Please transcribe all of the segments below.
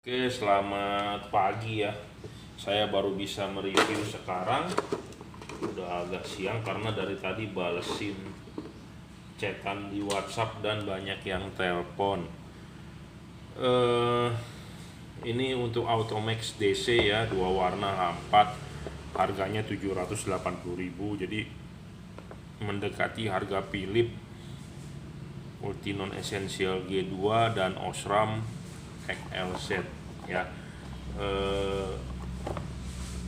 Oke, selamat pagi ya. Saya baru bisa mereview sekarang. Udah agak siang karena dari tadi balesin chatan di WhatsApp dan banyak yang telepon. eh ini untuk Automax DC ya, dua warna A4. Harganya 780.000. Jadi mendekati harga Philips Ultinon Essential G2 dan Osram XLZ ya. Eh,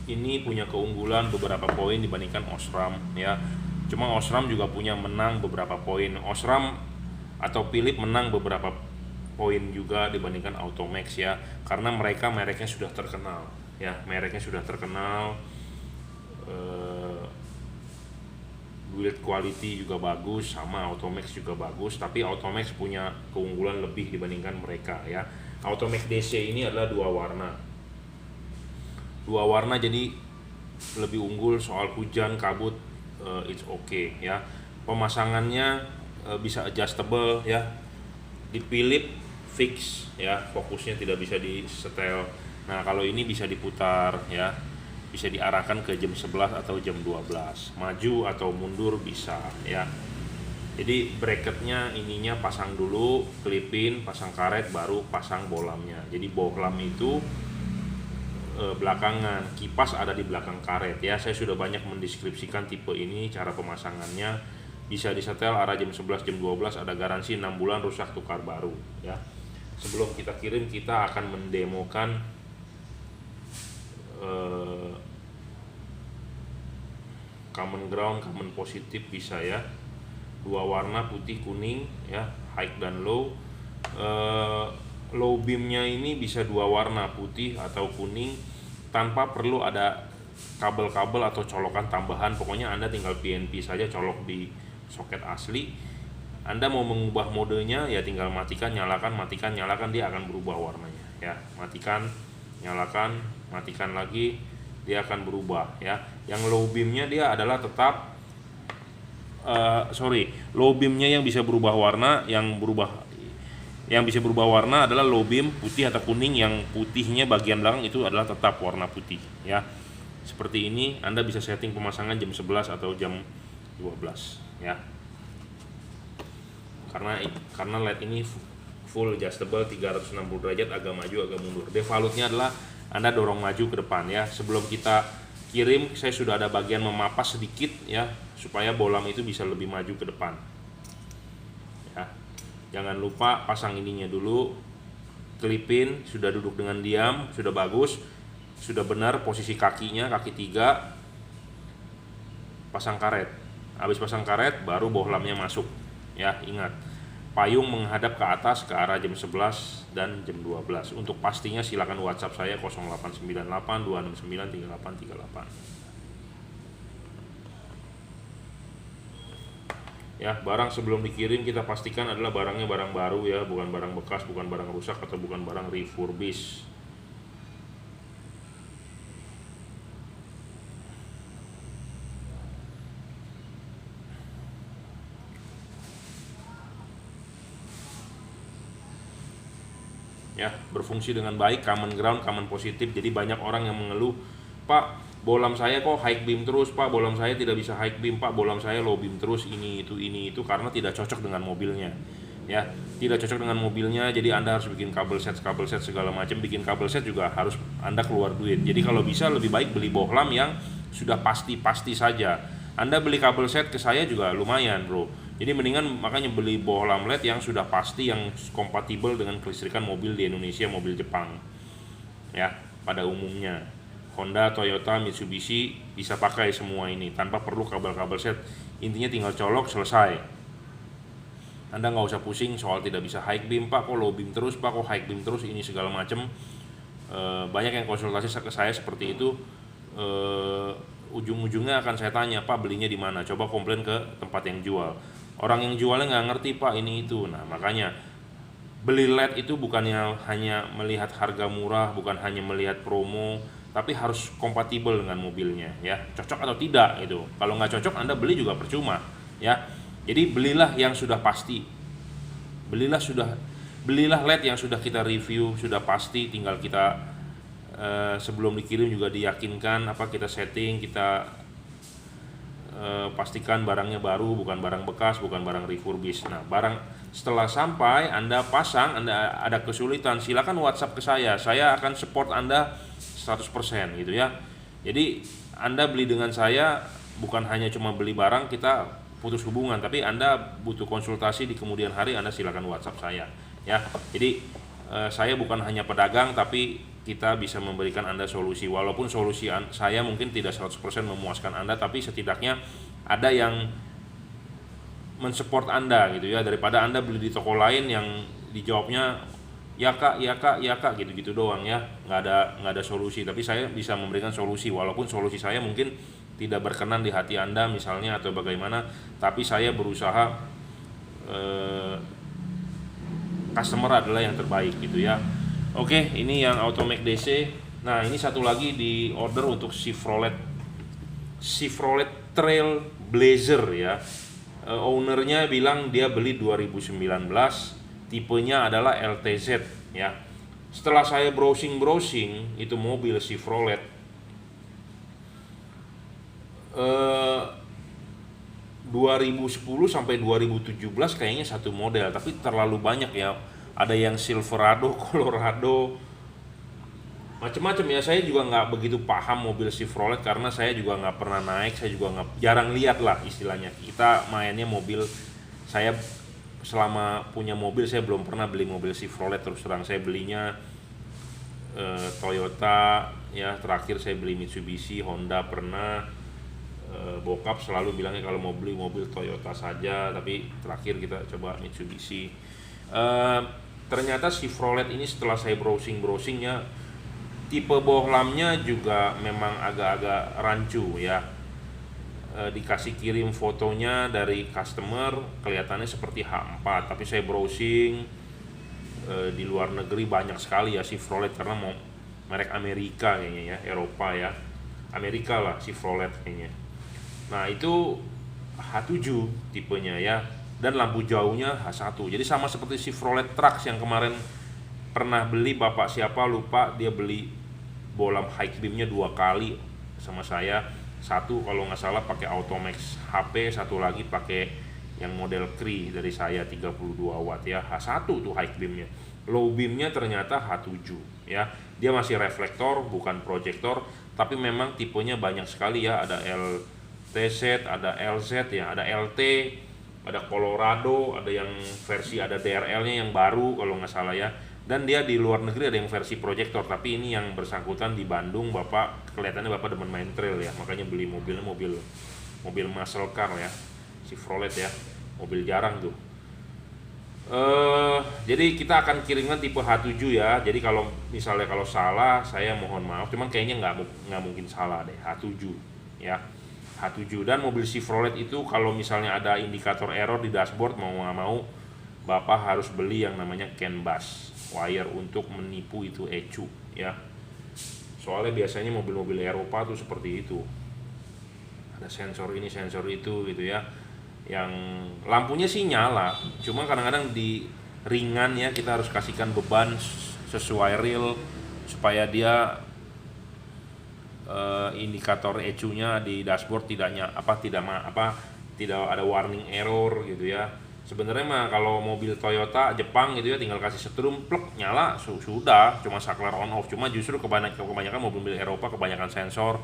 ini punya keunggulan beberapa poin dibandingkan Osram ya. Cuma Osram juga punya menang beberapa poin. Osram atau Philips menang beberapa poin juga dibandingkan Automax ya, karena mereka mereknya sudah terkenal ya, mereknya sudah terkenal. eh, Build quality juga bagus, sama Automax juga bagus, tapi Automax punya keunggulan lebih dibandingkan mereka ya. Automax DC ini adalah dua warna jadi lebih unggul soal hujan kabut. It's okay ya. Pemasangannya bisa adjustable ya, dipilih fix ya, fokusnya tidak bisa di setel. Nah kalau ini bisa diputar ya, bisa diarahkan ke jam 11 atau jam 12, maju atau mundur bisa ya. Jadi bracketnya ininya pasang dulu, klipin, pasang karet, baru pasang bohlamnya. Jadi bohlam itu belakangan, kipas ada di belakang karet ya. Saya sudah banyak mendeskripsikan tipe ini, cara pemasangannya. Bisa disetel arah jam 11 jam 12, ada garansi 6 bulan, rusak tukar baru ya. Sebelum kita kirim, kita akan mendemokan common ground, common positif bisa ya. Dua warna putih kuning ya, high dan low. Low beamnya ini bisa dua warna, putih atau kuning, tanpa perlu ada kabel-kabel atau colokan tambahan. Pokoknya Anda tinggal PNP saja, colok di soket asli. Anda mau mengubah modenya ya tinggal matikan, nyalakan, dia akan berubah warnanya ya. Matikan, nyalakan, matikan lagi, dia akan berubah ya. Yang low beamnya dia adalah tetap low beamnya yang bisa berubah warna, yang bisa berubah warna adalah low beam putih atau kuning. Yang putihnya bagian belakang itu adalah tetap warna putih ya. Seperti ini Anda bisa setting pemasangan jam 11 atau jam 12 ya. Karena LED ini full adjustable 360 derajat, agak maju agak mundur. Devalutnya adalah Anda dorong maju ke depan ya. Sebelum kita kirim, saya sudah ada bagian memapas sedikit ya, supaya bohlam itu bisa lebih maju ke depan ya. Jangan lupa pasang ininya dulu, klipin, sudah duduk dengan diam, sudah bagus, sudah benar posisi kakinya, kaki 3. Pasang karet, habis pasang karet baru bohlamnya masuk ya. Ingat, payung menghadap ke atas ke arah jam 11 dan jam 12. Untuk pastinya silakan WhatsApp saya 0898 269 3838 ya. Barang sebelum dikirim kita pastikan adalah barangnya barang baru ya, bukan barang bekas, bukan barang rusak, atau bukan barang refurbish. Ya, berfungsi dengan baik, common ground, common positif. Jadi banyak orang yang mengeluh, Pak, bohlam saya kok high beam terus, Pak, bohlam saya tidak bisa high beam, Pak, bohlam saya low beam terus, ini itu, karena tidak cocok dengan mobilnya ya. Tidak cocok dengan mobilnya, jadi Anda harus bikin kabel set segala macam. Bikin kabel set juga harus Anda keluar duit. Jadi kalau bisa lebih baik beli bohlam yang sudah pasti saja. Anda beli kabel set ke saya juga lumayan bro, jadi mendingan makanya beli bohlam LED yang sudah pasti, yang kompatibel dengan kelistrikan mobil di Indonesia, mobil Jepang ya. Pada umumnya Honda, Toyota, Mitsubishi bisa pakai semua ini tanpa perlu kabel-kabel set. Intinya tinggal colok, selesai. Anda nggak usah pusing soal tidak bisa high beam, Pak, kok low beam terus, Pak, kok high beam terus, ini segala macam. Banyak yang konsultasi ke saya seperti itu. Ujung-ujungnya akan saya tanya, Pak, belinya di mana? Coba komplain ke tempat yang jual. Orang yang jualnya nggak ngerti, Pak, ini itu. Nah makanya beli LED itu bukannya hanya melihat harga murah, bukan hanya melihat promo, tapi harus kompatibel dengan mobilnya ya, cocok atau tidak itu. Kalau nggak cocok Anda beli juga percuma ya. Jadi belilah yang sudah pasti, belilah sudah belilah LED yang sudah kita review, sudah pasti, tinggal kita sebelum dikirim juga diyakinkan, kita setting, kita pastikan barangnya baru, bukan barang bekas, bukan barang refurbish. Nah, barang setelah sampai Anda pasang, Anda ada kesulitan, silakan WhatsApp ke saya akan support Anda 100% gitu ya. Jadi Anda beli dengan saya bukan hanya cuma beli barang kita putus hubungan, tapi Anda butuh konsultasi di kemudian hari, Anda silakan WhatsApp saya ya. Jadi saya bukan hanya pedagang, tapi kita bisa memberikan Anda solusi. Walaupun solusi saya mungkin tidak 100% memuaskan Anda, tapi setidaknya ada yang mensupport Anda gitu ya, daripada Anda beli di toko lain yang dijawabnya ya kak, ya kak, ya kak gitu-gitu doang ya, nggak ada solusi. Tapi saya bisa memberikan solusi, walaupun solusi saya mungkin tidak berkenan di hati Anda misalnya atau bagaimana, tapi saya berusaha customer adalah yang terbaik gitu ya. Oke, ini yang Automac DC. Nah, ini satu lagi di order untuk Chevrolet Trail Blazer ya. Ownernya bilang dia beli 2019, tipenya adalah LTZ ya. Setelah saya browsing itu mobil Chevrolet 2010 sampai 2017 kayaknya satu model, tapi terlalu banyak ya. Ada yang Silverado, Colorado, macam-macam ya. Saya juga nggak begitu paham mobil Chevrolet karena saya juga nggak pernah naik, saya juga jarang lihat lah istilahnya. Kita mainnya mobil, saya selama punya mobil saya belum pernah beli mobil Chevrolet, terus terang. Saya belinya Toyota ya, terakhir saya beli Mitsubishi, Honda pernah. Bokap selalu bilangnya kalau mau beli mobil Toyota saja, tapi terakhir kita coba Mitsubishi. Ternyata Chevrolet ini setelah saya browsingnya, tipe bohlamnya juga memang agak-agak rancu ya. Dikasih kirim fotonya dari customer, kelihatannya seperti H4, tapi saya browsing di luar negeri banyak sekali ya Chevrolet, karena mau merek Amerika kayaknya ya, Eropa ya, Amerika lah Chevrolet kayaknya. Nah, itu H7 tipenya ya, dan lampu jauhnya H1. Jadi sama seperti Chevrolet Trax yang kemarin pernah beli, bapak siapa lupa, dia beli bohlam high beamnya 2 kali sama saya. Satu kalau nggak salah pakai Automax HP, satu lagi pakai yang model Cree dari saya 32 watt ya, H1 tuh high beamnya. Low beamnya ternyata H7 ya. Dia masih reflektor bukan proyektor, tapi memang tipenya banyak sekali ya. Ada LTZ, ada LZ ya, ada LT, ada Colorado, ada yang versi, ada DRL-nya yang baru kalau nggak salah ya. Dan dia di luar negeri ada yang versi proyektor, tapi ini yang bersangkutan di Bandung, bapak kelihatannya bapak demen main trail ya, makanya beli mobilnya mobil muscle car ya, Chevrolet ya, mobil jarang tuh. Jadi kita akan kirimkan tipe H7 ya. Jadi kalau misalnya kalau salah saya mohon maaf, cuman kayaknya nggak mungkin salah deh, H7 ya, H7. Dan mobil Chevrolet itu kalau misalnya ada indikator error di dashboard, mau nggak mau bapak harus beli yang namanya CAN bus wire untuk menipu itu ECU ya. Soalnya biasanya mobil-mobil Eropa tuh seperti itu, ada sensor ini sensor itu gitu ya. Yang lampunya sih nyala, cuma kadang-kadang di ringan ya, kita harus kasihkan beban sesuai real supaya dia indikator ECU-nya di dashboard tidak ada warning error gitu ya. Sebenarnya mah kalau mobil Toyota Jepang gitu ya, tinggal kasih setrum plek nyala sudah, cuma saklar on off. Cuma justru kebanyakan mobil-mobil Eropa kebanyakan sensor.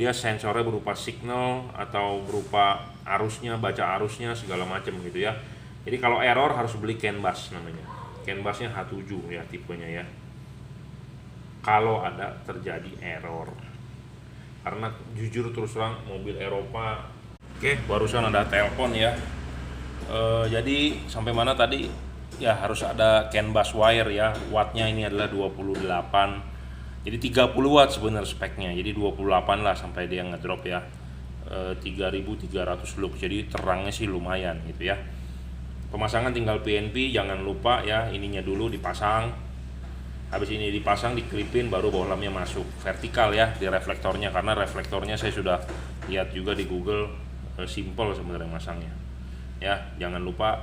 Dia sensornya berupa signal atau berupa arusnya, baca arusnya segala macam gitu ya. Jadi kalau error harus beli CAN bus namanya. CAN busnya H7 ya tipenya ya. Kalau ada terjadi error. Karena jujur terus terang mobil Eropa. Oke, barusan ada telepon ya. Jadi sampai mana tadi ya, harus ada CAN bus wire ya. Wattnya ini adalah 28, jadi 30 watt sebenarnya speknya, jadi 28 lah sampai dia ngedrop ya. 3300 lux, jadi terangnya sih lumayan gitu ya. Pemasangan tinggal PNP, jangan lupa ya, ininya dulu dipasang. Habis ini dipasang, diklipin, baru bohlamnya masuk vertikal ya di reflektornya, karena reflektornya saya sudah lihat juga di Google, simple sebenarnya masangnya. Ya, jangan lupa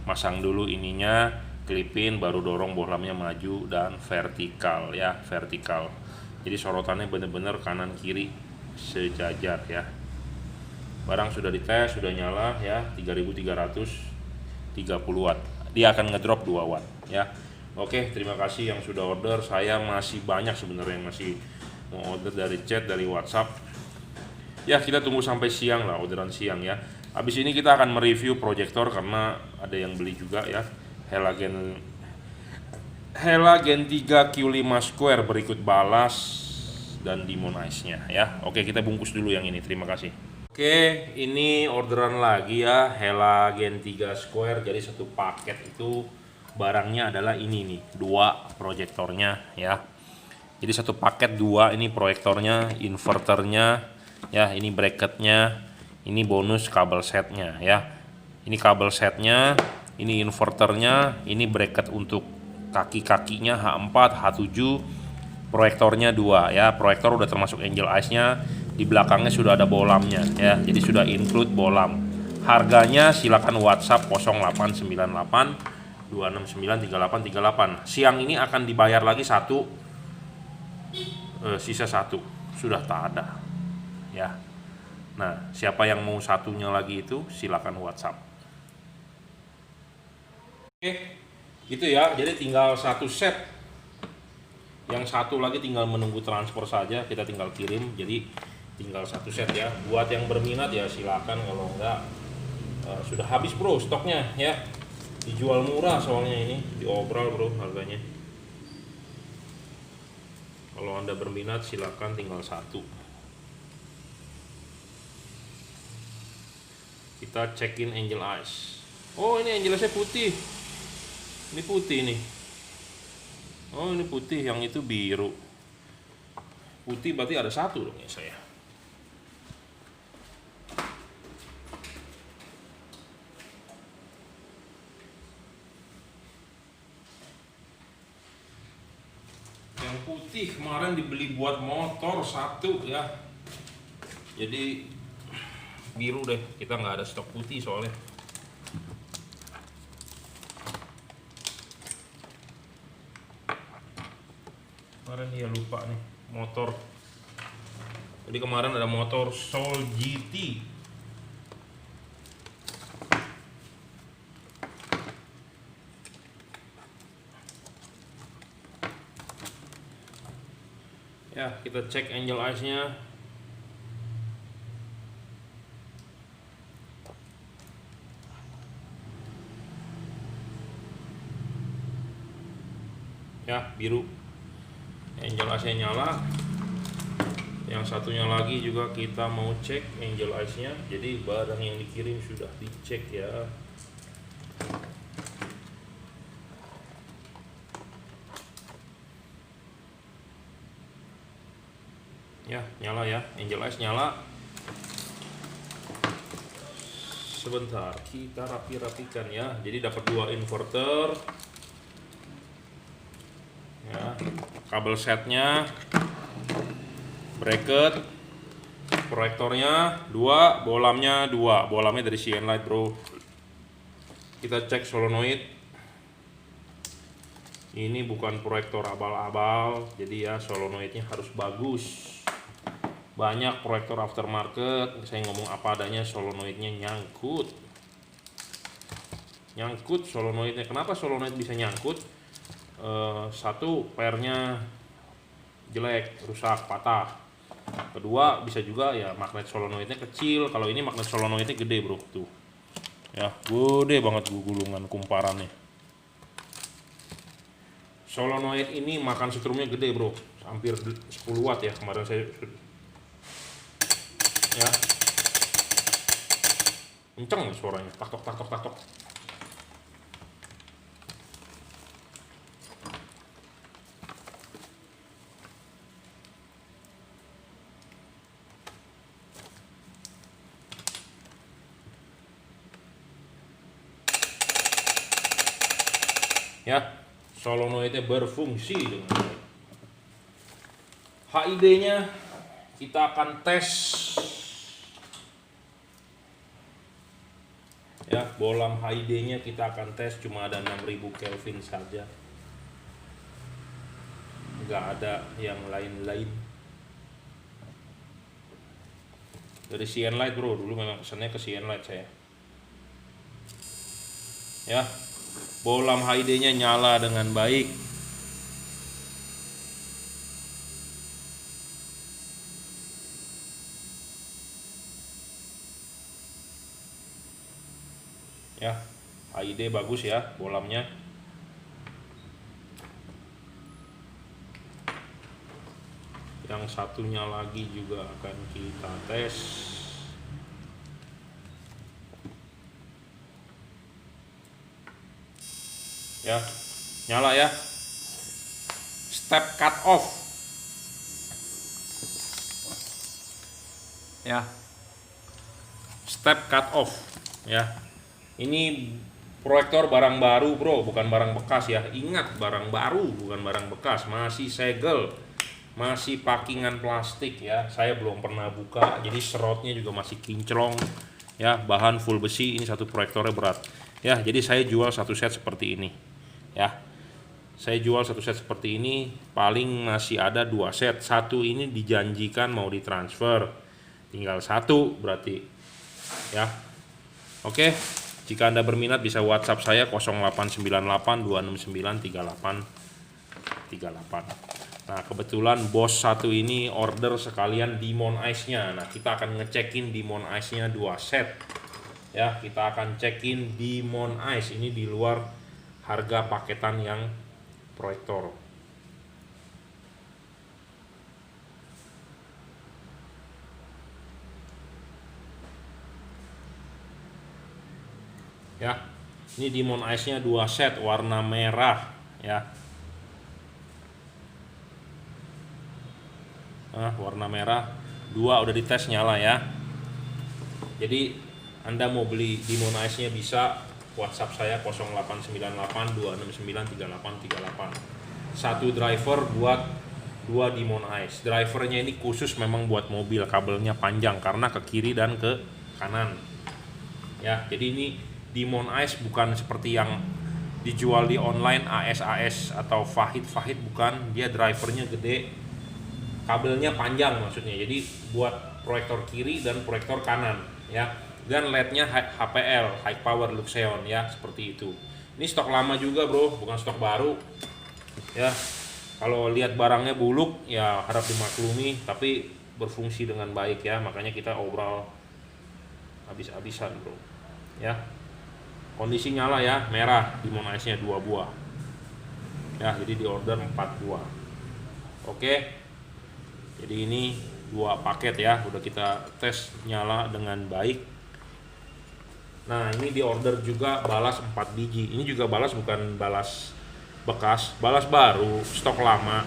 masang dulu ininya, klipin, baru dorong bohlamnya maju dan vertikal ya, vertikal. Jadi sorotannya bener-bener kanan kiri sejajar ya. Barang sudah dites, sudah nyala ya, 3330 watt. Dia akan ngedrop 2 watt ya. Oke, terima kasih yang sudah order. Saya masih banyak sebenarnya yang masih mau order dari chat, dari WhatsApp. Ya, kita tunggu sampai siang lah, orderan siang ya. Habis ini kita akan mereview proyektor karena ada yang beli juga ya. Helagen 3 Q5 Square berikut balas dan demonize-nya ya. Oke, kita bungkus dulu yang ini. Terima kasih. Oke, ini orderan lagi ya, Helagen 3 Square. Jadi satu paket itu barangnya adalah ini nih, 2 proyektornya ya. Jadi satu paket 2, ini proyektornya, inverternya ya, ini bracketnya, ini bonus kabel setnya ya. Ini kabel setnya, ini inverternya, ini bracket untuk kaki-kakinya H4, H7, proyektornya 2 ya. Proyektor udah termasuk Angel Eyes-nya, di belakangnya sudah ada bolamnya ya. Jadi sudah include bolam. Harganya silakan WhatsApp 0898 269 3838. Siang ini akan dibayar lagi satu, sisa satu sudah tak ada ya. Nah, siapa yang mau satunya lagi itu silakan WhatsApp. Oke, gitu ya. Jadi tinggal satu set. Yang satu lagi tinggal menunggu transfer saja, kita tinggal kirim. Jadi tinggal satu set ya. Buat yang berminat ya silakan, kalau enggak sudah habis bro stoknya ya. Dijual murah soalnya ini, diobral bro harganya. Kalau Anda berminat silakan, tinggal satu. Kita cekin Angel Eyes. Oh, ini Angel Eyes-nya putih. Ini putih nih. Oh, ini putih, yang itu biru. Putih berarti ada satu dong ya saya. Yang putih kemarin dibeli buat motor satu ya. Jadi biru deh, kita nggak ada stok putih soalnya. Kemarin dia lupa nih motor. Jadi kemarin ada motor Soul GT. Ya, kita cek Angel Eyes-nya. Ya, biru. Angel Eyes-nya nyala. Yang satunya lagi juga kita mau cek Angel Eyes-nya. Jadi barang yang dikirim sudah dicek ya. Ya, nyala ya. Angel Eyes nyala. Sebentar, kita rapi-rapikan ya. Jadi dapat 2 inverter. Ya, kabel setnya, bracket, proyektornya 2, bolamnya 2, bolamnya dari CN Light bro. Kita cek solenoid. Ini bukan proyektor abal-abal, jadi ya solenoidnya harus bagus. Banyak proyektor aftermarket, saya ngomong apa adanya, solenoidnya nyangkut. Nyangkut solenoidnya. Kenapa solenoid bisa nyangkut? Satu, pairnya jelek, rusak, patah. Kedua, bisa juga ya magnet solenoidnya kecil. Kalau ini magnet solenoidnya gede bro, tuh ya, gede banget gulungan kumparannya. Solenoid ini makan setrumnya gede bro, hampir 10 watt ya kemarin saya ya. Kenceng suaranya, tak tok tak tok tak tok. Ya, solenoidnya berfungsi dengan baik. HID-nya kita akan tes. Ya, bolam HID-nya kita akan tes cuma ada 6000 Kelvin saja. Nggak ada yang lain-lain. Dari CN Light bro, dulu memang pesannya ke CN Light saya. Ya, bolam HID-nya nyala dengan baik. Ya, HID bagus ya bolamnya. Yang satunya lagi juga akan kita tes. Ya, nyala ya. Step cut off. Ya, step cut off ya. Ini proyektor barang baru bro, bukan barang bekas ya. Ingat, barang baru bukan barang bekas, masih segel, masih pakingan plastik ya. Saya belum pernah buka, jadi serotnya juga masih kinclong ya. Bahan full besi, ini satu proyektornya berat ya. Jadi saya jual satu set seperti ini ya. Saya jual satu set seperti ini, paling masih ada 2 set. Satu ini dijanjikan mau ditransfer, tinggal satu berarti ya. Oke, jika Anda berminat bisa WhatsApp saya 0898 2693838. Nah, kebetulan bos satu ini order sekalian Demon Ice-nya. Nah, kita akan ngecekin Demon Ice-nya 2 set. Ya, kita akan cekin Demon Ice ini di luar harga paketan yang proyektor. Ya, ini Demon Ice-nya 2 set warna merah ya. Nah, warna merah 2 udah dites nyala ya. Jadi Anda mau beli Demon Ice-nya bisa WhatsApp saya 0898 2693838. Satu driver buat 2 Demon Ice. Drivernya ini khusus memang buat mobil, kabelnya panjang karena ke kiri dan ke kanan. Ya, jadi ini Demon Ice bukan seperti yang dijual di online AS atau Fahid bukan, dia drivernya gede, kabelnya panjang maksudnya. Jadi buat proyektor kiri dan proyektor kanan ya. Dan LED-nya HPL, High Power Luxeon ya, seperti itu. Ini stok lama juga bro, bukan stok baru ya. Kalau lihat barangnya buluk ya harap dimaklumi, tapi berfungsi dengan baik ya, makanya kita obrol habis-habisan bro ya. Kondisi nyala ya, merah, Demon Ice-nya 2 buah ya, jadi di order 4 buah. Oke, jadi ini 2 paket ya, udah kita tes nyala dengan baik. Nah, ini di order juga balas 4 biji. Ini juga balas bukan balas bekas, balas baru, stok lama.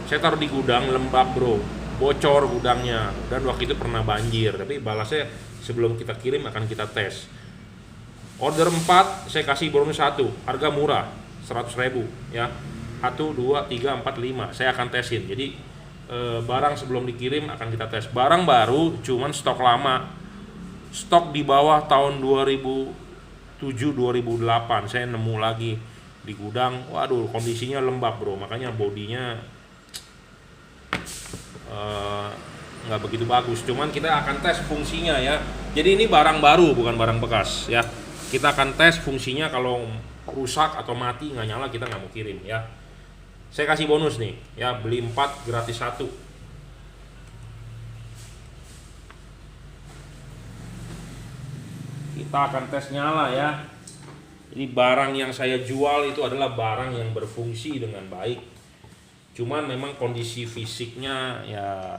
Saya taruh di gudang lembab bro, bocor gudangnya, dan waktu itu pernah banjir, tapi balasnya sebelum kita kirim akan kita tes. Order 4 saya kasih bonus 1, harga murah 100.000 ya. 1, 2, 3, 4, 5 saya akan tesin. Jadi barang sebelum dikirim akan kita tes. Barang baru cuman stok lama, stok di bawah tahun 2007-2008 saya nemu lagi di gudang. Waduh, kondisinya lembab bro, makanya bodinya nggak begitu bagus. Cuman kita akan tes fungsinya ya. Jadi ini barang baru bukan barang bekas ya. Kita akan tes fungsinya, kalau rusak atau mati nggak nyala kita nggak mau kirim ya. Saya kasih bonus nih ya, beli 4 gratis 1. Kita akan tes nyala ya. Ini barang yang saya jual itu adalah barang yang berfungsi dengan baik. Cuman memang kondisi fisiknya ya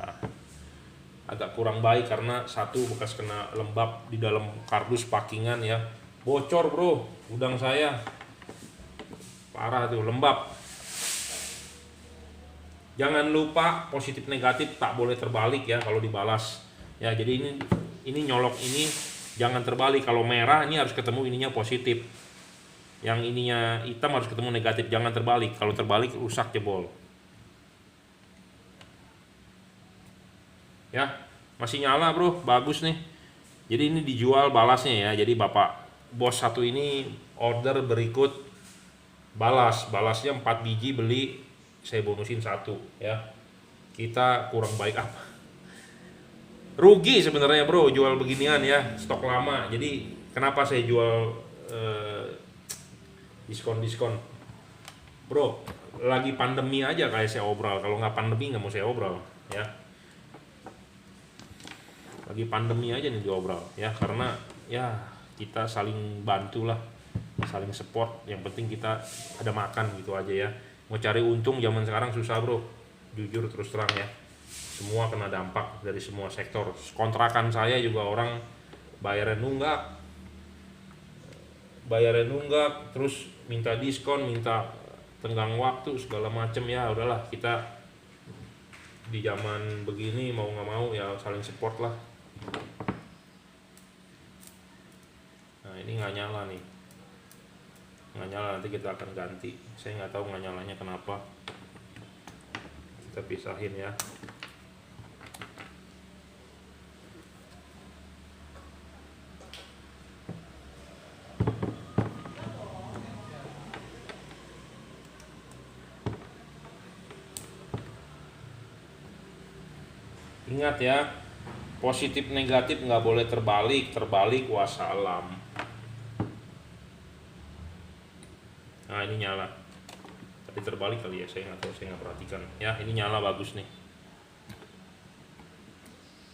agak kurang baik karena satu bekas kena lembab di dalam kardus pakingan ya. Bocor bro, gudang saya parah tuh, lembab. Jangan lupa positif negatif tak boleh terbalik ya kalau dibalas ya. Jadi ini nyolok ini jangan terbalik. Kalau merah ini harus ketemu ininya positif, yang ininya hitam harus ketemu negatif, jangan terbalik. Kalau terbalik rusak, jebol ya. Masih nyala bro, bagus nih. Jadi ini dijual balasnya ya, jadi bapak bos satu ini order berikut balasnya 4 biji beli, saya bonusin satu ya. Kita kurang baik apa? Rugi sebenarnya bro jual beginian ya, stok lama. Jadi kenapa saya jual diskon bro, lagi pandemi aja kayak saya obrol. Kalau nggak pandemi nggak mau saya obrol ya. Lagi pandemi aja nih diobrol ya, karena ya kita saling bantu lah, saling support. Yang penting kita ada makan gitu aja ya. Mau cari untung zaman sekarang susah bro, jujur terus terang ya. Semua kena dampak dari semua sektor. Kontrakan saya juga orang bayarnya nunggak, terus minta diskon, minta tenggang waktu segala macem ya. Udahlah, kita di zaman begini mau nggak mau ya saling support lah. Nah ini nggak nyala nih, nggak nyala, nanti kita akan ganti. Saya nggak tahu nggak nyalanya kenapa. Kita pisahin ya. Ingat ya, positif negatif nggak boleh terbalik wassalam. Nah ini nyala, tadi terbalik kali ya, saya nggak tahu, saya nggak perhatikan ya. Ini nyala bagus nih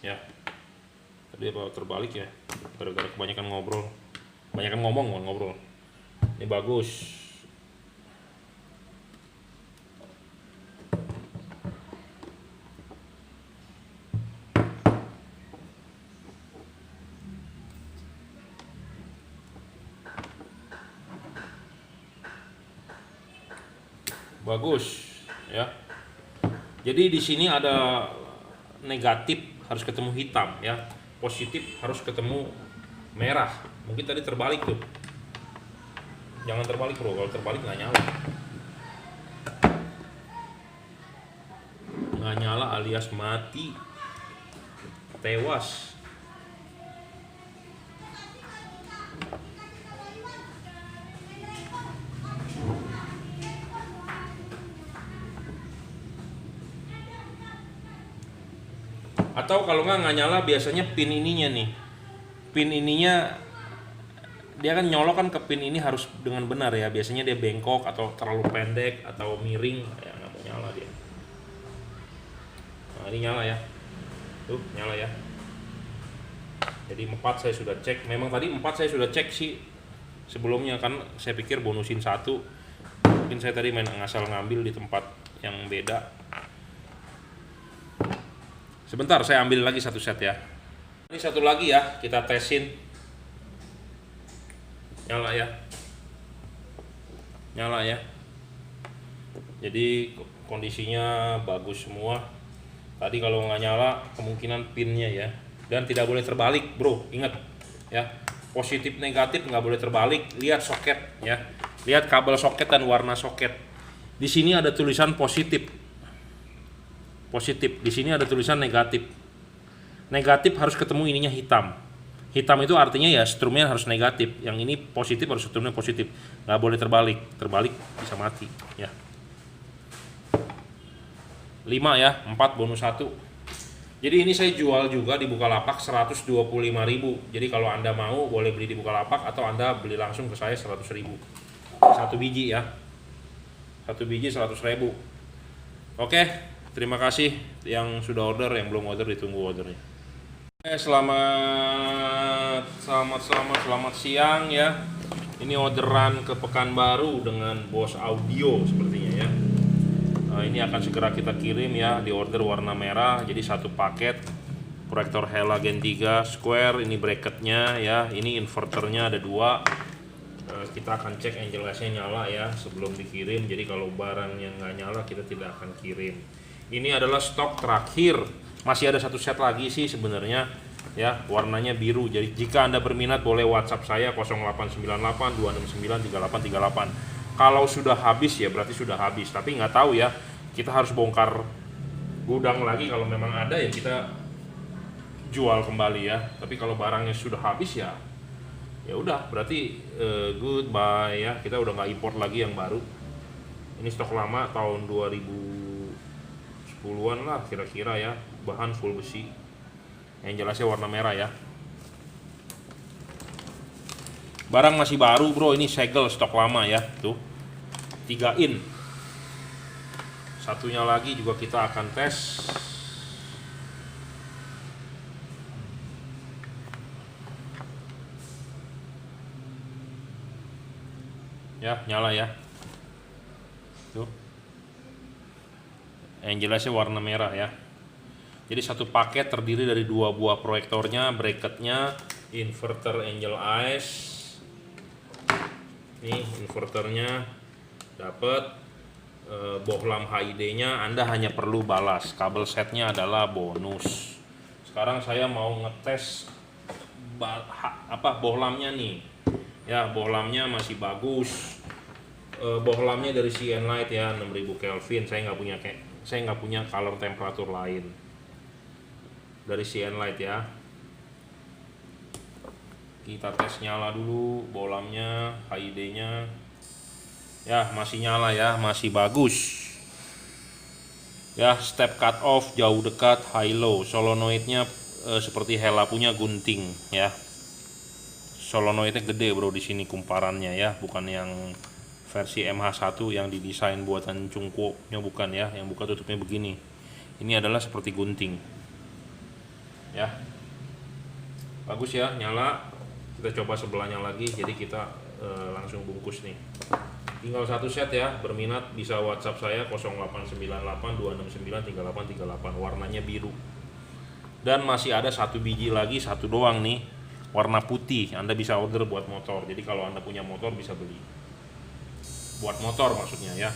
ya, tadi apa terbalik ya, gara-gara kebanyakan ngobrol. Ini bagus. Bagus ya. Jadi di sini ada negatif harus ketemu hitam ya, positif harus ketemu merah. Mungkin tadi terbalik tuh. Jangan terbalik bro, kalau terbalik nggak nyala. Nggak nyala alias mati, tewas. Atau kalau nggak nyala biasanya pin ininya nih, pin ininya dia kan nyolok kan ke pin ini harus dengan benar ya. Biasanya dia bengkok atau terlalu pendek atau miring ya, nggak mau nyala dia. Nah ini nyala ya, tuh nyala ya. Jadi 4 saya sudah cek, memang tadi 4 saya sudah cek sih sebelumnya, kan saya pikir bonusin satu. Mungkin saya tadi main ngasal ngambil di tempat yang beda. Sebentar, saya ambil lagi satu set ya. Ini satu lagi ya, kita tesin. Nyala ya. Nyala ya. Jadi kondisinya bagus semua. Tadi kalau nggak nyala, kemungkinan pinnya ya. Dan tidak boleh terbalik bro, ingat ya. Positif negatif nggak boleh terbalik. Lihat soket ya. Lihat kabel soket dan warna soket. Di sini ada tulisan positif. Positif, di sini ada tulisan negatif. Negatif harus ketemu ininya hitam. Hitam itu artinya ya strumnya harus negatif. Yang ini positif harus strumnya positif. Nggak boleh terbalik bisa mati ya. 5 ya, 4 bonus 1. Jadi ini saya jual juga di Bukalapak 125.000. Jadi kalau Anda mau boleh beli di Bukalapak atau Anda beli langsung ke saya 100.000. Satu biji ya. Satu biji 100.000. Oke. Terima kasih yang sudah order, yang belum order ditunggu ordernya. Selamat siang ya. Ini orderan ke Pekanbaru dengan Bose Audio sepertinya ya. Ini akan segera kita kirim ya, di order warna merah. Jadi satu paket proyektor Hella Gen 3 Square, ini bracketnya ya. Ini inverternya ada 2. Kita akan cek angel gasnya nyala ya sebelum dikirim. Jadi kalau barang yang nggak nyala kita tidak akan kirim. Ini adalah stok terakhir, masih ada satu set lagi sih sebenarnya ya, warnanya biru. Jadi jika Anda berminat boleh WhatsApp saya 0898 269 3838. Kalau sudah habis ya berarti sudah habis, tapi nggak tahu ya, kita harus bongkar gudang lagi. Kalau memang ada ya kita jual kembali ya, tapi kalau barangnya sudah habis ya Ya udah, berarti goodbye ya. Kita udah nggak import lagi yang baru. Ini stok lama tahun 2010-an lah kira-kira ya. Bahan full besi. Yang jelasnya warna merah ya. Barang masih baru bro, ini segel stok lama ya. Tuh 3 in. Satunya lagi juga kita akan tes. Ya, nyala ya. Tuh. Yang jelasnya warna merah ya. Jadi satu paket terdiri dari 2 buah proyektornya, bracketnya, inverter Angel Eyes. Nih inverternya dapat, bohlam HID-nya Anda hanya perlu balas. Kabel setnya adalah bonus. Sekarang saya mau ngetes bohlamnya nih. Ya, bohlamnya masih bagus. Bohlamnya dari CN Light ya, 6000 Kelvin. Saya nggak punya color temperatur lain. Dari CN Light ya. Kita tes nyala dulu bohlamnya, HID-nya. Ya, masih nyala ya, masih bagus. Ya, step cut off, jauh dekat, high low. Solenoidnya seperti Hella punya gunting ya. Solenoidnya gede bro di sini kumparannya ya, bukan yang versi MH1 yang didesain buatan Cungko-nya, bukan ya, yang buka tutupnya begini. Ini adalah seperti gunting. Ya. Bagus ya, nyala. Kita coba sebelahnya lagi, jadi kita langsung bungkus nih. Tinggal satu set ya, berminat bisa WhatsApp saya 0898 269 3838, warnanya biru. Dan masih ada 1 biji lagi, 1 doang nih, warna putih. Anda bisa order buat motor. Jadi kalau Anda punya motor bisa beli. Buat motor maksudnya ya.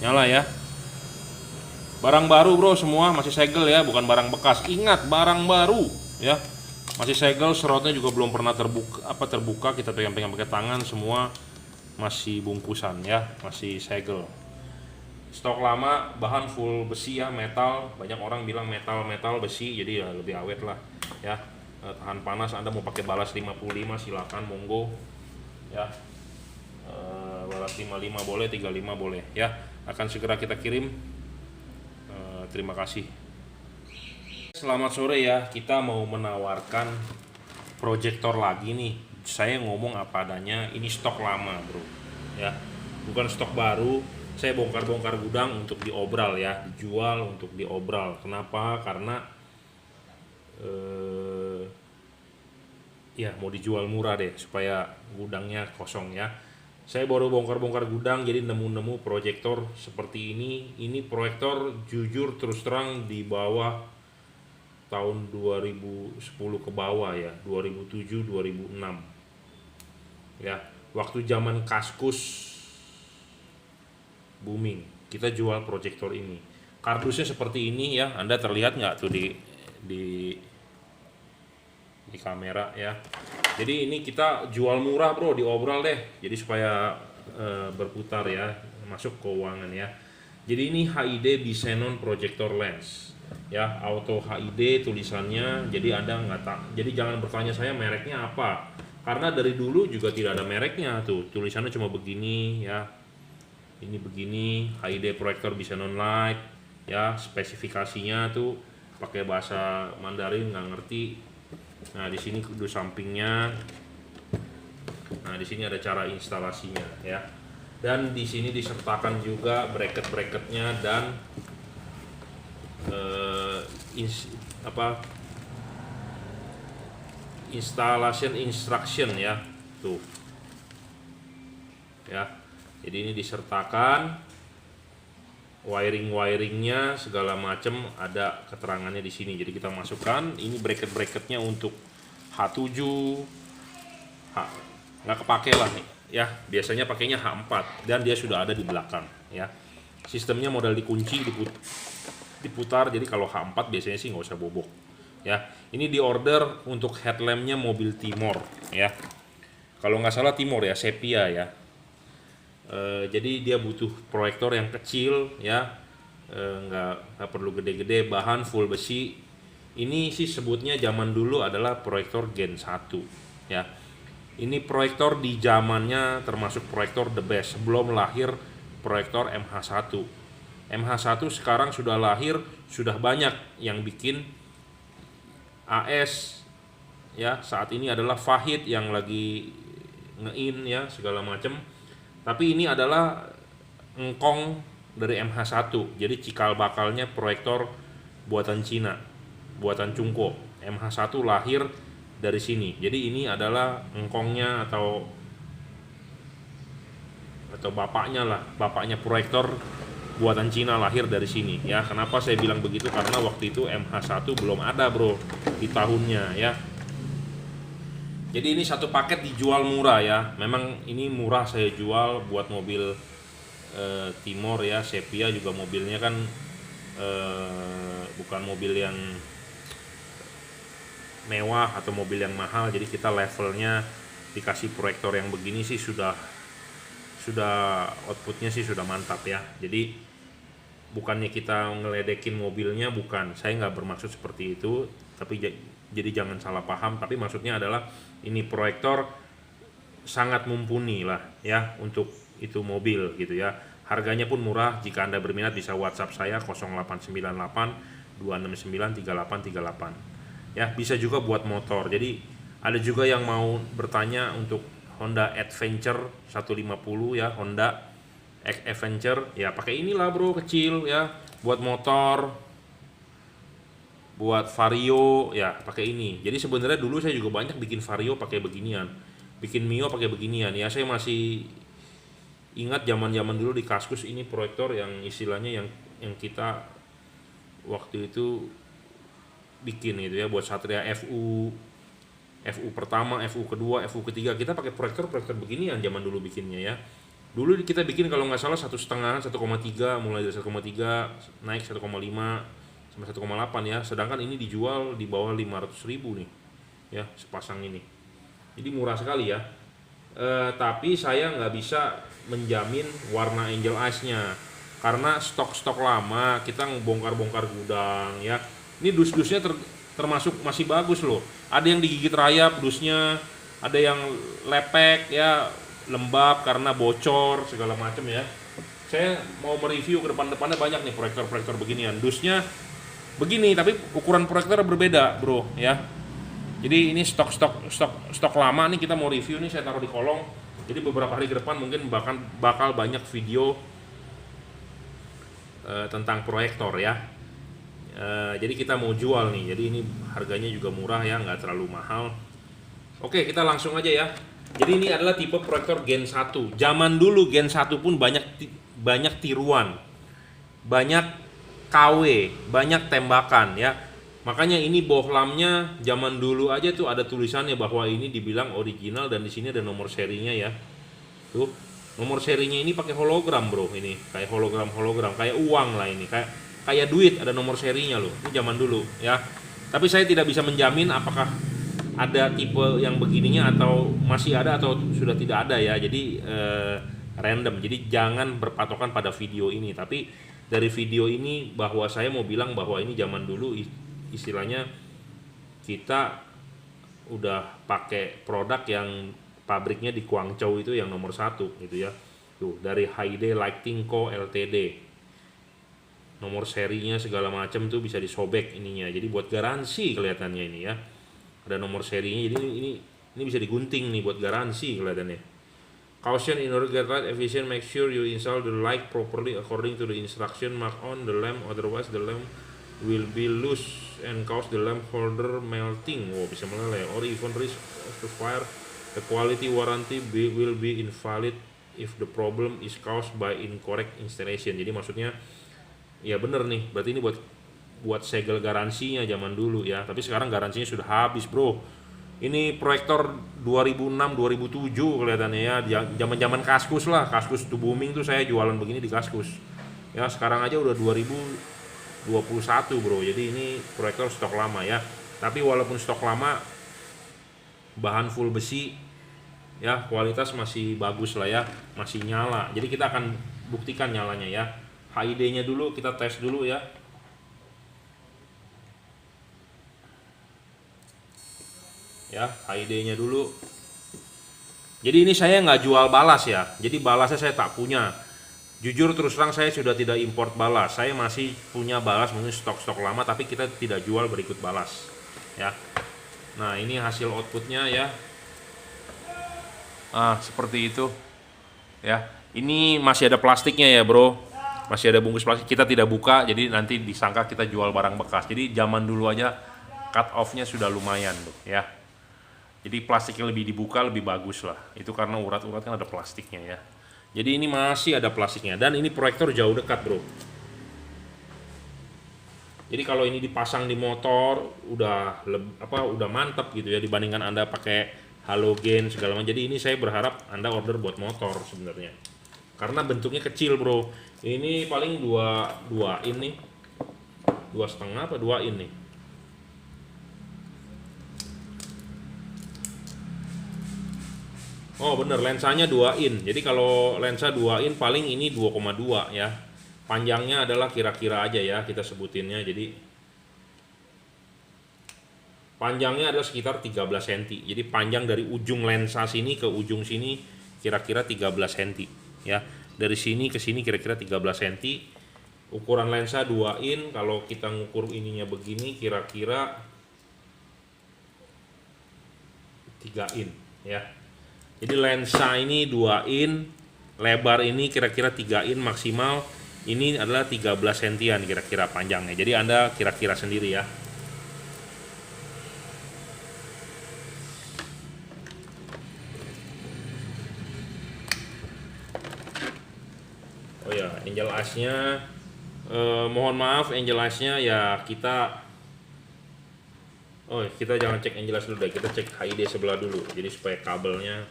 Nyala ya. Barang baru bro, semua masih segel ya, bukan barang bekas. Ingat, barang baru ya. Masih segel, serotnya juga belum pernah terbuka, kita pegang-pegang pakai tangan, semua masih bungkusan ya, masih segel. Stok lama, bahan full besi ya, metal. Banyak orang bilang metal besi, jadi ya lebih awet lah ya. Tahan panas. Anda mau pakai balas 55 silakan, monggo ya. Balas 55 boleh, 35 boleh ya. Akan segera kita kirim. Terima kasih. Selamat sore ya. Kita mau menawarkan proyektor lagi nih. Saya ngomong apa adanya, ini stok lama bro ya, bukan stok baru. Saya bongkar-bongkar gudang untuk diobral ya, dijual untuk diobral. Kenapa? Karena ya mau dijual murah deh supaya gudangnya kosong ya. Saya baru bongkar-bongkar gudang, jadi nemu-nemu proyektor seperti ini. Ini proyektor jujur terus terang di bawah tahun 2010 ke bawah ya, 2007 2006 ya, waktu zaman Kaskus booming kita jual proyektor ini. Kardusnya seperti ini ya, Anda terlihat nggak tuh di kamera ya. Jadi ini kita jual murah bro, diobral deh, jadi supaya berputar ya, masuk keuangan ya. Jadi ini HID Bisenon Projector Lens ya, auto HID tulisannya. Jadi Anda jadi jangan bertanya saya mereknya apa, karena dari dulu juga tidak ada mereknya. Tuh tulisannya cuma begini ya, ini begini, HID Projector Bisenon Light ya. Spesifikasinya tuh pakai bahasa Mandarin, nggak ngerti. Nah di sini kedua sampingnya, nah di sini ada cara instalasinya ya, dan di sini disertakan juga bracket-bracketnya dan installation instruction ya tuh ya. Jadi ini disertakan wiringnya segala macam, ada keterangannya di sini. Jadi kita masukkan ini bracket-bracketnya untuk H7, nggak kepake lah nih ya, biasanya pakainya H4 dan dia sudah ada di belakang ya. Sistemnya modal dikunci, diputar, jadi kalau H4 biasanya sih nggak usah bobok ya. Ini di order untuk headlampnya mobil Timor ya, kalau nggak salah Timor ya, sepia ya. Jadi dia butuh proyektor yang kecil ya, nggak perlu gede-gede, bahan full besi. Ini sih sebutnya zaman dulu adalah proyektor Gen 1 ya. Ini proyektor di zamannya termasuk proyektor the best, sebelum lahir proyektor MH1. MH1 sekarang sudah lahir, sudah banyak yang bikin. AS ya saat ini adalah Fahid yang lagi ngein ya segala macem. Tapi ini adalah engkong dari MH1. Jadi cikal bakalnya proyektor buatan Cina, buatan Cungko. MH1 lahir dari sini. Jadi ini adalah engkongnya atau bapaknya lah, bapaknya proyektor buatan Cina lahir dari sini ya. Kenapa saya bilang begitu? Karena waktu itu MH1 belum ada bro di tahunnya ya. Jadi ini satu paket dijual murah ya. Memang ini murah saya jual buat mobil Timor ya. Sepia juga mobilnya kan bukan mobil yang mewah atau mobil yang mahal. Jadi kita levelnya dikasih proyektor yang begini sih sudah outputnya sih sudah mantap ya. Jadi bukannya kita ngeledekin mobilnya, bukan, saya nggak bermaksud seperti itu, tapi jadi jangan salah paham. Tapi maksudnya adalah ini proyektor sangat mumpuni lah ya untuk itu mobil gitu ya. Harganya pun murah. Jika Anda berminat bisa WhatsApp saya 0898 269 3838 ya. Bisa juga buat motor. Jadi ada juga yang mau bertanya untuk Honda Adventure 150 ya, Honda Adventure ya, pakai inilah bro, kecil ya, buat motor, buat Vario ya, pakai ini. Jadi sebenarnya dulu saya juga banyak bikin Vario pakai beginian, bikin Mio pakai beginian ya. Saya masih ingat zaman-zaman dulu di Kaskus ini proyektor yang istilahnya yang kita waktu itu bikin gitu ya, buat Satria FU pertama, FU kedua, FU ketiga, kita pakai proyektor beginian zaman dulu bikinnya ya. Dulu kita bikin kalau nggak salah 1,5, 1,3, mulai dari 1,3 naik 1,5 sampai 1,8 ya. Sedangkan ini dijual di bawah 500.000 nih ya sepasang ini. Jadi murah sekali ya. Tapi saya nggak bisa menjamin warna Angel Eyes-nya karena stok lama, kita ngebongkar-bongkar gudang ya. Ini dus-dusnya termasuk masih bagus loh. Ada yang digigit rayap dusnya, ada yang lepek ya, lembab karena bocor segala macam ya. Saya mau mereview ke depannya banyak nih proyektor beginian. Dusnya begini tapi ukuran proyektor berbeda bro ya. Jadi ini stok lama nih, kita mau review nih, saya taruh di kolong. Jadi beberapa hari ke depan mungkin bakal banyak video tentang proyektor ya. Jadi kita mau jual nih. Jadi ini harganya juga murah ya, nggak terlalu mahal. Oke, kita langsung aja ya. Jadi ini adalah tipe proyektor Gen 1. Zaman dulu Gen 1 pun banyak tiruan, banyak KW, banyak tembakan ya. Makanya ini bohlamnya zaman dulu aja tuh ada tulisannya bahwa ini dibilang original, dan di sini ada nomor serinya ya. Tuh, nomor serinya ini pakai hologram, bro. Ini kayak hologram, kayak uang lah ini, kayak duit ada nomor serinya loh. Ini zaman dulu ya. Tapi saya tidak bisa menjamin apakah ada tipe yang begininya atau masih ada atau sudah tidak ada ya. Jadi random. Jadi jangan berpatokan pada video ini. Tapi dari video ini bahwa saya mau bilang bahwa ini zaman dulu istilahnya kita udah pakai produk yang pabriknya di Guangzhou itu yang nomor 1 gitu ya. Tuh, dari Haide Lighting Co Ltd. Nomor serinya segala macam tuh bisa disobek ininya. Jadi buat garansi kelihatannya ini ya. Ada nomor serinya. Jadi ini bisa digunting nih buat garansi kelihatannya. Caution: in order to get light efficient, make sure you install the light properly according to the instruction mark on the lamp, otherwise the lamp will be loose and cause the lamp holder melting. Bisa meleleh, or even risk of the fire. The quality warranty will be invalid if the problem is caused by incorrect installation. Jadi maksudnya ya bener nih, berarti ini buat segel garansinya zaman dulu ya. Tapi sekarang garansinya sudah habis, bro. Ini proyektor 2006-2007 kelihatannya ya, zaman-zaman Kaskus lah. Kaskus tuh booming tuh, saya jualan begini di Kaskus. Ya, sekarang aja udah 2021, bro. Jadi ini proyektor stok lama ya. Tapi walaupun stok lama, bahan full besi ya, kualitas masih bagus lah ya, masih nyala. Jadi kita akan buktikan nyalanya ya. HID-nya dulu kita tes dulu ya. Ya, HID-nya dulu. Jadi ini saya nggak jual balas ya, jadi balasnya saya tak punya. Jujur terus terang saya sudah tidak import balas, saya masih punya balas mungkin stok-stok lama tapi kita tidak jual berikut balas ya. Nah ini hasil outputnya ya, seperti itu ya. Ini masih ada plastiknya ya bro, masih ada bungkus plastik, kita tidak buka jadi nanti disangka kita jual barang bekas. Jadi zaman dulu aja cut off-nya sudah lumayan tuh ya. Jadi plastiknya lebih dibuka lebih bagus lah. Itu karena urat-urat kan ada plastiknya ya. Jadi ini masih ada plastiknya dan ini proyektor jauh dekat bro. Jadi kalau ini dipasang di motor udah mantap gitu ya dibandingkan Anda pakai halogen segala macam. Jadi ini saya berharap Anda order buat motor sebenarnya. Karena bentuknya kecil bro. Ini paling dua ini, 2,5 apa 2 ini. Oh bener, lensanya 2 in. Jadi kalau lensa 2 in paling ini 2,2 ya. Panjangnya adalah kira-kira aja ya kita sebutinnya. Jadi panjangnya adalah sekitar 13 cm. Jadi panjang dari ujung lensa sini ke ujung sini kira-kira 13 cm ya. Dari sini ke sini kira-kira 13 cm. Ukuran lensa 2 in, kalau kita ngukur ininya begini kira-kira 3 in ya. Jadi lensa ini 2 in, lebar ini kira-kira 3 in maksimal. Ini adalah 13 sentian kira-kira panjangnya. Jadi Anda kira-kira sendiri ya. Oh ya, angel eyes-nya mohon maaf, angel eyes-nya ya kita jangan cek angel eyes dulu deh, kita cek HID sebelah dulu. Jadi supaya kabelnya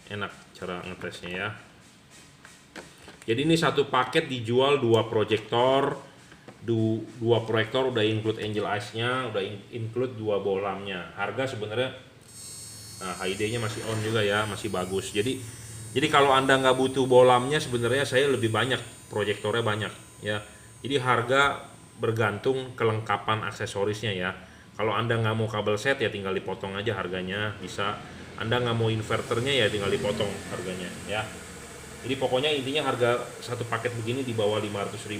enak cara ngetesnya ya. Jadi ini satu paket dijual 2 proyektor, 2 proyektor udah include angel eyes-nya, udah include 2 bolamnya. Harga sebenarnya HID-nya masih on juga ya, masih bagus. Jadi kalau Anda nggak butuh bolamnya sebenarnya saya lebih banyak, proyektornya banyak ya. Jadi harga bergantung kelengkapan aksesorisnya ya. Kalau Anda nggak mau kabel set ya tinggal dipotong aja harganya, bisa. Anda nggak mau inverternya ya tinggal dipotong harganya ya. Jadi pokoknya intinya harga satu paket begini di bawah 500.000.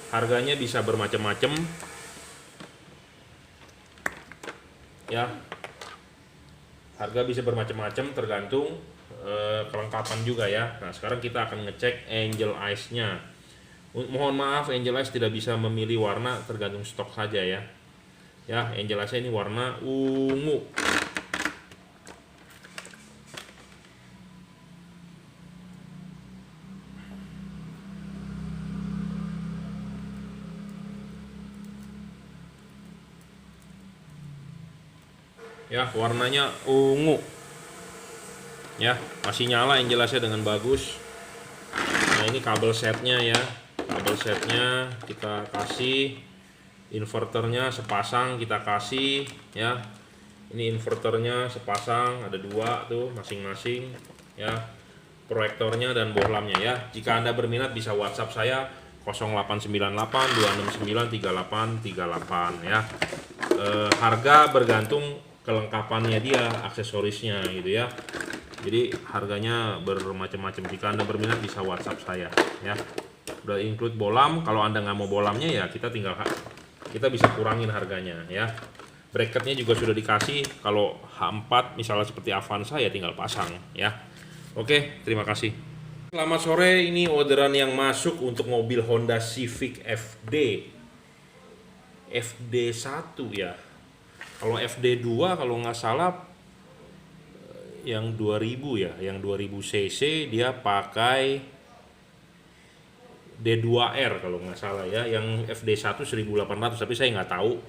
Harganya bisa bermacam-macam ya. Harga bisa bermacam-macam tergantung kelengkapan juga ya. Nah sekarang kita akan ngecek angel eyes-nya. Mohon maaf, angel eyes tidak bisa memilih warna, tergantung stok saja ya. Ya, angel eyes-nya ini warna ungu. Ya, warnanya ungu. Ya, masih nyala angel eyes-nya dengan bagus. Nah, ini kabel setnya ya. Kabel setnya kita kasih, inverternya sepasang kita kasih ya. Ini inverternya sepasang, ada 2 tuh masing-masing ya. Proyektornya dan bohlamnya ya. Jika Anda berminat bisa WhatsApp saya 0898 2693838 ya. Harga bergantung kelengkapannya dia, aksesorisnya gitu ya. Jadi harganya bermacam-macam. Jika Anda berminat bisa WhatsApp saya ya. Udah include bolam. Kalau Anda nggak mau bolamnya ya kita bisa kurangin harganya ya. Bracketnya juga sudah dikasih. Kalau H4 misalnya seperti Avanza ya tinggal pasang ya. Oke, terima kasih. Selamat sore, ini orderan yang masuk untuk mobil Honda Civic FD1 ya. Kalau FD2 kalau nggak salah yang 2000 ya, yang 2000 cc dia pakai D2R kalau nggak salah ya. Yang FD1 1800, tapi saya nggak tahu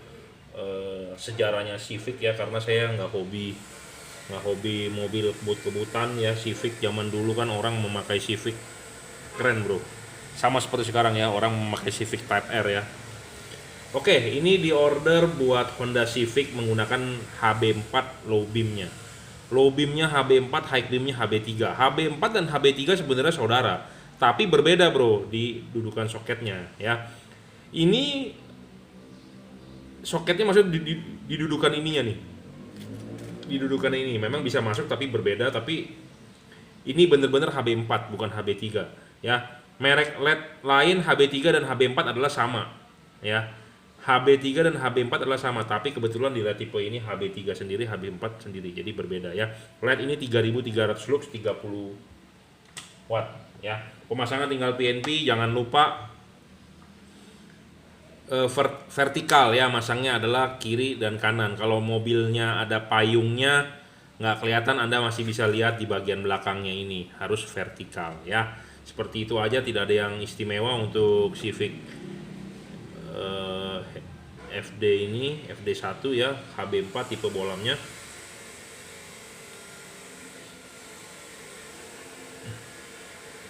sejarahnya Civic ya, karena saya nggak hobi mobil kebut-kebutan ya. Civic zaman dulu kan orang memakai Civic keren bro, sama seperti sekarang ya orang memakai Civic Type R ya. Oke, ini di order buat Honda Civic menggunakan HB4 low beamnya. Low beamnya HB4, high beamnya HB3. HB4 dan HB3 sebenarnya saudara, tapi berbeda bro di dudukan soketnya ya. Ini soketnya maksudnya di dudukan ininya nih. didudukan ini. Memang bisa masuk tapi berbeda, tapi ini bener-bener HB4 bukan HB3 ya. Merek LED lain HB3 dan HB4 adalah sama ya. HB3 dan HB4 adalah sama, tapi kebetulan di LED tipe ini HB3 sendiri, HB4 sendiri, jadi berbeda ya. LED ini 3300 lux 30 watt ya. Pemasangan tinggal PNP, jangan lupa vertikal ya, masangnya adalah kiri dan kanan. Kalau mobilnya ada payungnya nggak kelihatan, Anda masih bisa lihat di bagian belakangnya ini harus vertikal ya. Seperti itu aja, tidak ada yang istimewa untuk Civic FD ini, FD1 ya, HB4 tipe bolamnya.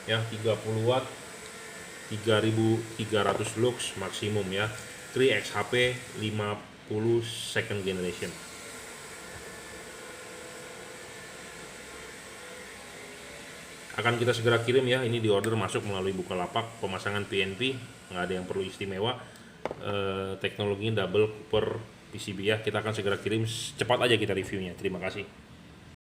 Ya, 30 watt 3300 lux maksimum ya. 3XHP 50 second generation. Akan kita segera kirim ya, ini di order masuk melalui Bukalapak, pemasangan PNP, nggak ada yang perlu istimewa. Teknologinya double Cooper PCB ya, kita akan segera kirim, cepat aja kita reviewnya. Terima kasih.